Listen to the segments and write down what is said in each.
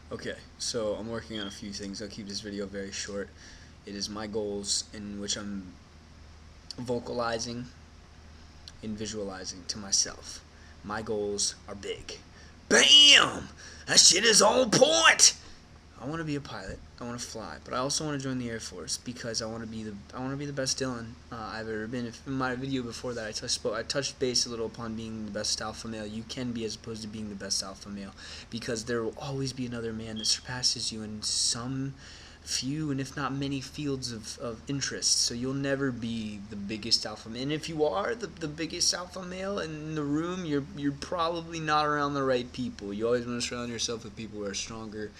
Okay, so I'm working on a few things. I'll keep this video very short. It is my goals in which I'm vocalizing and visualizing to myself. My goals are big. Bam! That shit is on point! I want to be a pilot. I want to fly, but I also want to join the Air Force because I want to be the best Dylan I've ever been. If in my video before that, I touched base a little upon being the best alpha male you can be, as opposed to being the best alpha male, because there will always be another man that surpasses you in some few and if not many fields of interest. So you'll never be the biggest alpha male. And if you are the biggest alpha male in the room, you're probably not around the right people. You always want to surround yourself with people who are stronger,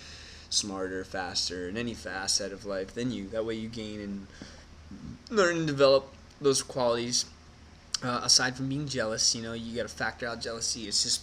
smarter, faster in any facet of life than you. That way you gain and learn and develop those qualities. Aside from being jealous, you got to factor out jealousy. It's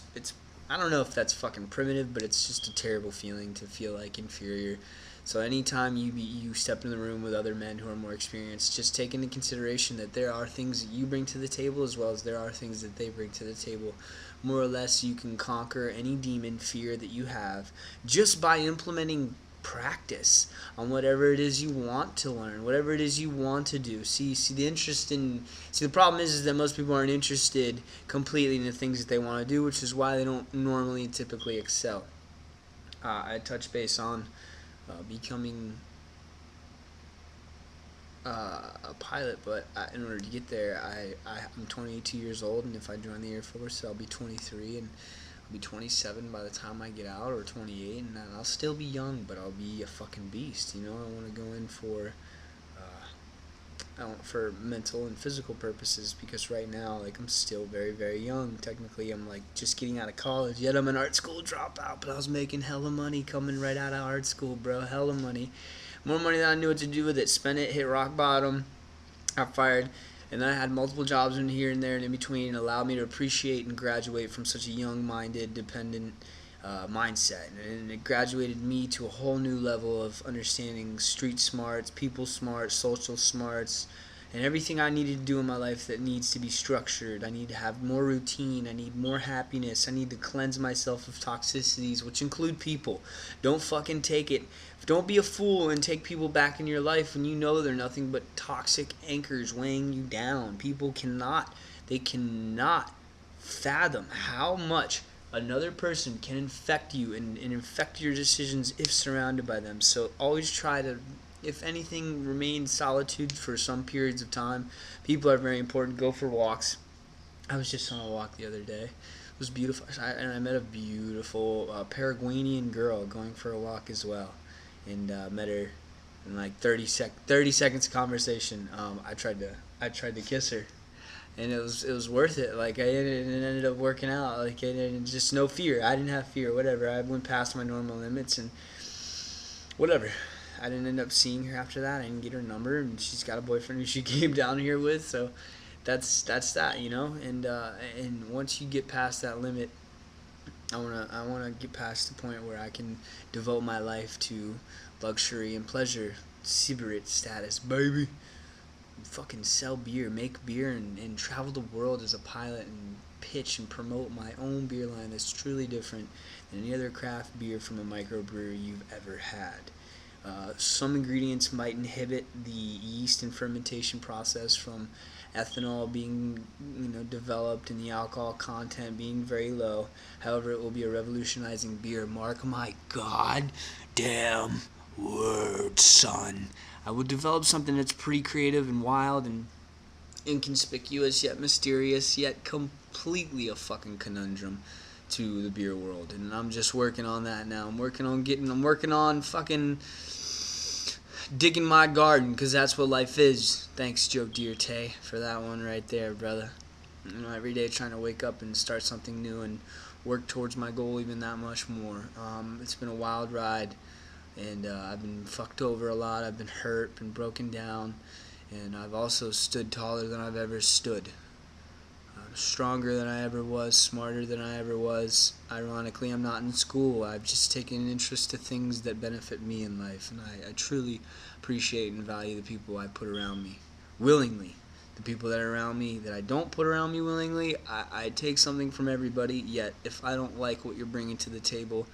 I don't know if that's fucking primitive, but it's just a terrible feeling to feel like inferior. So anytime you step in the room with other men who are more experienced, just take into consideration that there are things that you bring to the table as well as there are things that they bring to the table. More or less, you can conquer any demon fear that you have just by implementing practice on whatever it is you want to learn, whatever it is you want to do. The problem is that most people aren't interested completely in the things that they want to do, which is why they don't normally typically excel. I touch base on becoming a pilot, but in order to get there, I'm 22 years old, and if I join the Air Force, I'll be 23, and I'll be 27 by the time I get out, or 28, and I'll still be young, but I'll be a fucking beast. I want to go in for mental and physical purposes, because right now, like, I'm still very, very young. Technically, I'm like just getting out of college. Yet I'm an art school dropout, but I was making hella money coming right out of art school, bro. Hella money, more money than I knew what to do with it. Spent it, hit rock bottom, got fired, and then I had multiple jobs in here and there and in between, and allowed me to appreciate and graduate from such a young-minded, dependent mindset, and it graduated me to a whole new level of understanding street smarts, people smarts, social smarts, and everything I needed to do in my life that needs to be structured. I need to have more routine. I need more happiness. I need to cleanse myself of toxicities, which include people. Don't fucking take it. Don't be a fool and take people back in your life when you know they're nothing but toxic anchors weighing you down. They cannot fathom how much another person can infect you and infect your decisions if surrounded by them. So always try to, if anything, remain solitude for some periods of time. People are very important. Go for walks. I was just on a walk the other day. It was beautiful, and I met a beautiful Paraguayan girl going for a walk as well, and met her in like 30 seconds of conversation. I tried to kiss her, and it was worth it. Like, it ended up working out. Like, just no fear. I didn't have fear. Whatever. I went past my normal limits, and whatever. I didn't end up seeing her after that. I didn't get her number, and she's got a boyfriend who she came down here with. So that's that. And once you get past that limit, I wanna get past the point where I can devote my life to luxury and pleasure, Siberit status, baby. Fucking sell beer, make beer, and travel the world as a pilot and pitch and promote my own beer line that's truly different than any other craft beer from a microbrewery you've ever had. Some ingredients might inhibit the yeast and fermentation process from ethanol being developed and the alcohol content being very low. However, it will be a revolutionizing beer. Mark my goddamn word, son. I will develop something that's pretty creative and wild and inconspicuous yet mysterious yet completely a fucking conundrum to the beer world, and I'm just working on that now. I'm working on fucking digging my garden, because that's what life is. Thanks, Joe Dierte, for that one right there, brother. Every day trying to wake up and start something new and work towards my goal even that much more. It's been a wild ride, and I've been fucked over a lot. I've been hurt, been broken down, and I've also stood taller than I've ever stood. Stronger than I ever was, smarter than I ever was. Ironically, I'm not in school. I've just taken an interest to things that benefit me in life, and I truly appreciate and value the people I put around me willingly. The people that are around me that I don't put around me willingly, I take something from everybody, yet if I don't like what you're bringing to the table,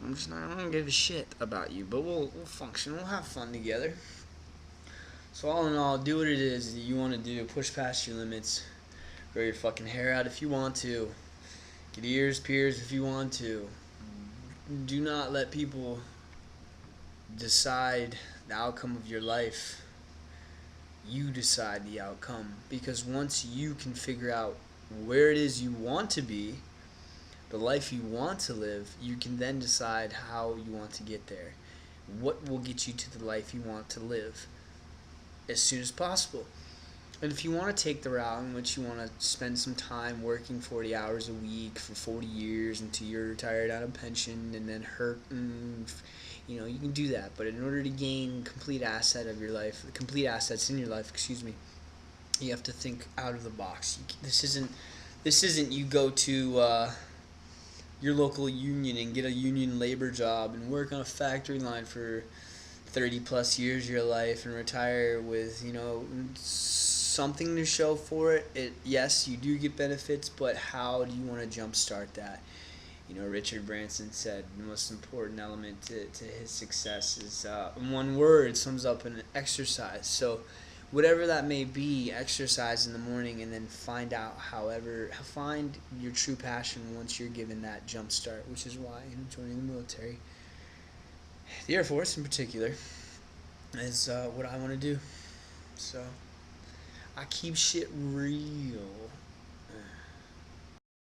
I don't give a shit about you, but we'll function. We'll have fun together. So all in all, do what it is that you want to do. Push past your limits. Grow your fucking hair out if you want to. Get ears pierced if you want to. Do not let people decide the outcome of your life. You decide the outcome, because once you can figure out where it is you want to be, the life you want to live, you can then decide how you want to get there. What will get you to the life you want to live as soon as possible. And if you want to take the route in which you want to spend some time working 40 hours a week for 40 years until you're retired out of pension and then you can do that. But in order to gain complete complete assets in your life, you have to think out of the box. This isn't you go to your local union and get a union labor job and work on a factory line for 30 plus years of your life and retire with something to show for it. Yes, you do get benefits, but how do you want to jumpstart that? Richard Branson said the most important element to his success is, in one word, sums up in exercise. So whatever that may be, exercise in the morning, and then find your true passion once you're given that jump start, which is why I'm joining the military. The Air Force in particular is what I want to do. So I keep shit real.